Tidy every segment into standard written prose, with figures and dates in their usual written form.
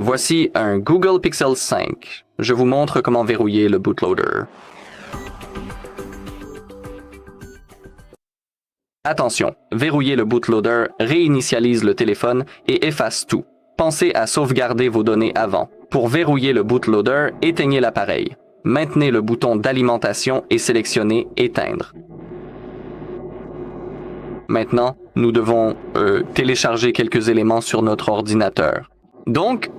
Voici un Google Pixel 5. Je vous montre comment verrouiller le bootloader. Attention, verrouiller le bootloader réinitialise le téléphone et efface tout. Pensez à sauvegarder vos données avant. Pour verrouiller le bootloader, éteignez l'appareil. Maintenez le bouton d'alimentation et sélectionnez « Éteindre ». Maintenant, nous devons télécharger quelques éléments sur notre ordinateur. Donc,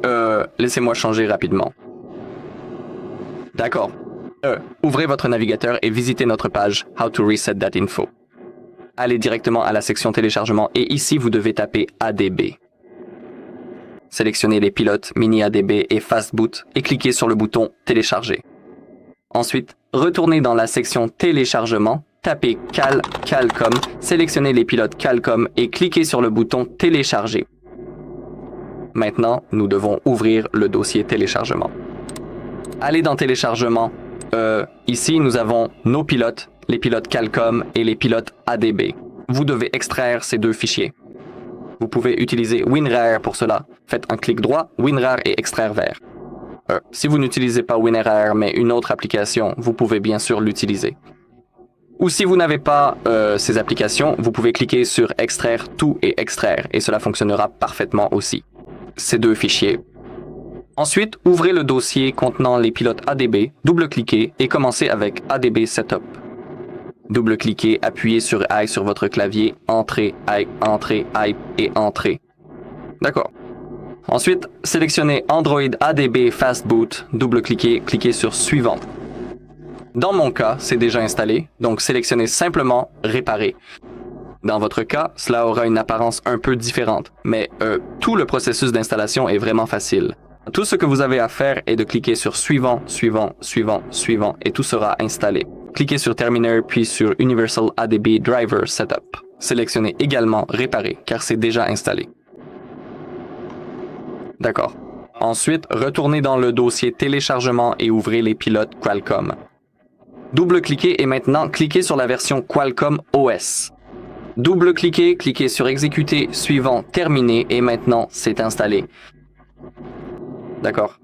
laissez-moi changer rapidement. D'accord. Ouvrez votre navigateur et visitez notre page « How to reset that info ». Allez directement à la section téléchargement et ici, vous devez taper ADB. Sélectionnez les pilotes Mini ADB et Fastboot et cliquez sur le bouton « Télécharger ». Ensuite, retournez dans la section Téléchargement, tapez Calcom, sélectionnez les pilotes Calcom et cliquez sur le bouton « Télécharger ». Maintenant, nous devons ouvrir le dossier téléchargement. Allez dans Téléchargement. Ici, nous avons nos pilotes, les pilotes Calcom et les pilotes ADB. Vous devez extraire ces deux fichiers. Vous pouvez utiliser WinRAR pour cela. Faites un clic droit, WinRAR et extraire vers. Si vous n'utilisez pas WinRAR mais une autre application, vous pouvez bien sûr l'utiliser. Ou si vous n'avez pas ces applications, vous pouvez cliquer sur extraire tout et extraire et cela fonctionnera parfaitement aussi. Ces deux fichiers. Ensuite, ouvrez le dossier contenant les pilotes ADB, double-cliquez et commencez avec ADB Setup. Double-cliquez, appuyez sur I sur votre clavier, Entrée, I et Entrée. D'accord. Ensuite, sélectionnez Android ADB Fastboot, double-cliquez, cliquez sur Suivant. Dans mon cas, c'est déjà installé, donc sélectionnez simplement Réparer. Dans votre cas, cela aura une apparence un peu différente, mais tout le processus d'installation est vraiment facile. Tout ce que vous avez à faire est de cliquer sur Suivant, Suivant, Suivant, Suivant et tout sera installé. Cliquez sur Terminer puis sur Universal ADB Driver Setup. Sélectionnez également Réparer car c'est déjà installé. D'accord. Ensuite, retournez dans le dossier Téléchargement et ouvrez les pilotes Qualcomm. Double-cliquez et maintenant cliquez sur la version Qualcomm OS. Double-cliquez, cliquez sur Exécuter, Suivant, Terminer et maintenant c'est installé. D'accord.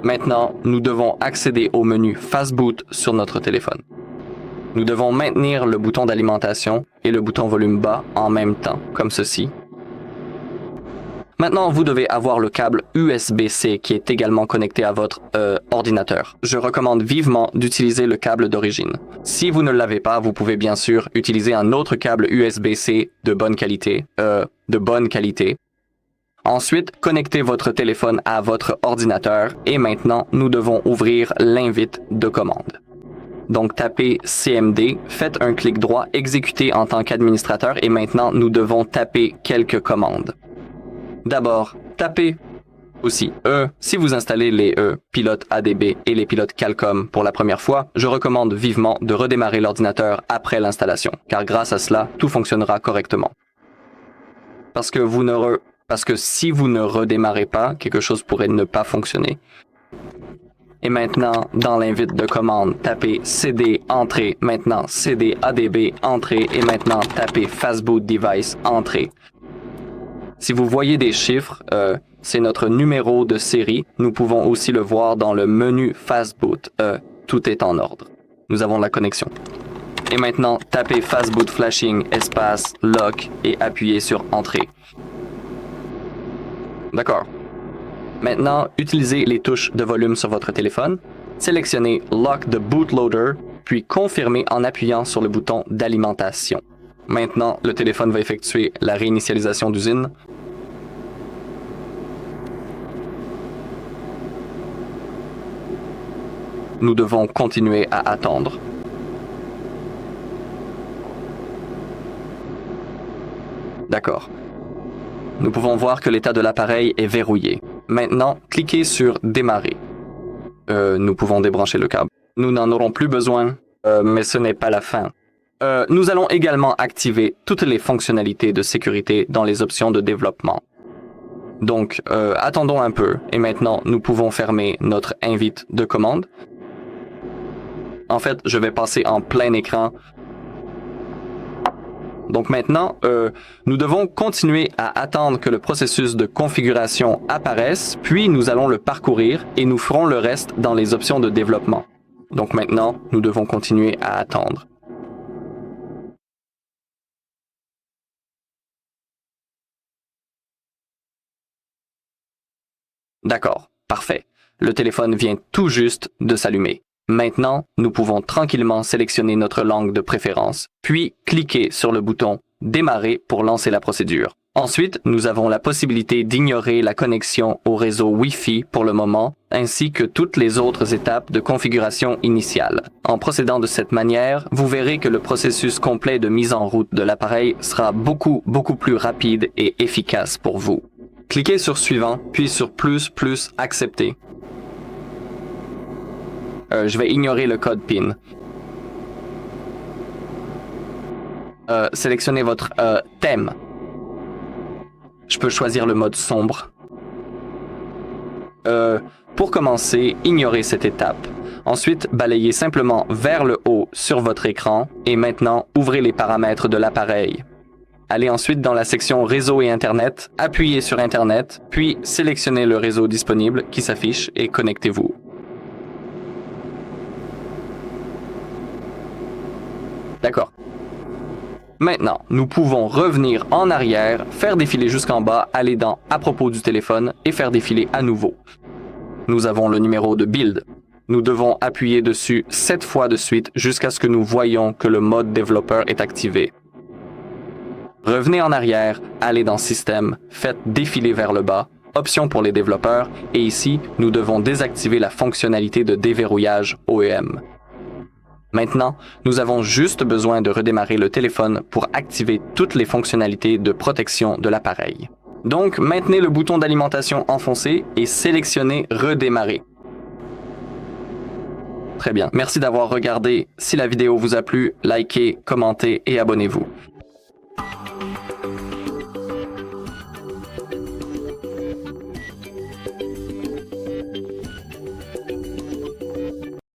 Maintenant, nous devons accéder au menu Fastboot sur notre téléphone. Nous devons maintenir le bouton d'alimentation et le bouton volume bas en même temps, comme ceci. Maintenant, vous devez avoir le câble USB-C qui est également connecté à votre ordinateur. Je recommande vivement d'utiliser le câble d'origine. Si vous ne l'avez pas, vous pouvez bien sûr utiliser un autre câble USB-C de bonne qualité. Ensuite, connectez votre téléphone à votre ordinateur et maintenant, nous devons ouvrir l'invite de commande. Donc, tapez CMD, faites un clic droit, exécutez en tant qu'administrateur et maintenant, nous devons taper quelques commandes. D'abord, tapez aussi Si vous installez les pilotes ADB et les pilotes Calcom pour la première fois, je recommande vivement de redémarrer l'ordinateur après l'installation, car grâce à cela, tout fonctionnera correctement. Parce que si vous ne redémarrez pas, quelque chose pourrait ne pas fonctionner. Et maintenant, dans l'invite de commande, tapez CD Entrée, maintenant CD ADB Entrée et maintenant tapez Fastboot Device Entrée. Si vous voyez des chiffres, c'est notre numéro de série. Nous pouvons aussi le voir dans le menu Fastboot. Tout est en ordre. Nous avons la connexion. Et maintenant, tapez Fastboot Flashing, espace, Lock et appuyez sur Entrée. D'accord. Maintenant, utilisez les touches de volume sur votre téléphone. Sélectionnez Lock the Bootloader, puis confirmez en appuyant sur le bouton d'alimentation. Maintenant, le téléphone va effectuer la réinitialisation d'usine. Nous devons continuer à attendre. D'accord. Nous pouvons voir que l'état de l'appareil est verrouillé. Maintenant, cliquez sur Démarrer. Nous pouvons débrancher le câble. Nous n'en aurons plus besoin, mais ce n'est pas la fin. Nous allons également activer toutes les fonctionnalités de sécurité dans les options de développement. Donc, attendons un peu et maintenant nous pouvons fermer notre invite de commande. En fait, je vais passer en plein écran. Donc maintenant, nous devons continuer à attendre que le processus de configuration apparaisse, puis nous allons le parcourir et nous ferons le reste dans les options de développement. Donc maintenant, nous devons continuer à attendre. D'accord, parfait. Le téléphone vient tout juste de s'allumer. Maintenant, nous pouvons tranquillement sélectionner notre langue de préférence, puis cliquer sur le bouton « Démarrer » pour lancer la procédure. Ensuite, nous avons la possibilité d'ignorer la connexion au réseau Wi-Fi pour le moment, ainsi que toutes les autres étapes de configuration initiale. En procédant de cette manière, vous verrez que le processus complet de mise en route de l'appareil sera beaucoup plus rapide et efficace pour vous. Cliquez sur « Suivant », puis sur « Accepter ». Je vais ignorer le code PIN. Sélectionnez votre thème. Je peux choisir le mode sombre. Pour commencer, ignorez cette étape. Ensuite, balayez simplement vers le haut sur votre écran et maintenant, ouvrez les paramètres de l'appareil. Allez ensuite dans la section Réseau et Internet, appuyez sur Internet, puis sélectionnez le réseau disponible qui s'affiche et connectez-vous. D'accord. Maintenant, nous pouvons revenir en arrière, faire défiler jusqu'en bas, aller dans « À propos du téléphone » et faire défiler à nouveau. Nous avons le numéro de build. Nous devons appuyer dessus 7 fois de suite jusqu'à ce que nous voyions que le mode développeur est activé. Revenez en arrière, allez dans « Système », faites défiler vers le bas, Options pour les développeurs, et ici, nous devons désactiver la fonctionnalité de déverrouillage OEM. Maintenant, nous avons juste besoin de redémarrer le téléphone pour activer toutes les fonctionnalités de protection de l'appareil. Donc, maintenez le bouton d'alimentation enfoncé et sélectionnez « Redémarrer ». Très bien. Merci d'avoir regardé. Si la vidéo vous a plu, likez, commentez et abonnez-vous.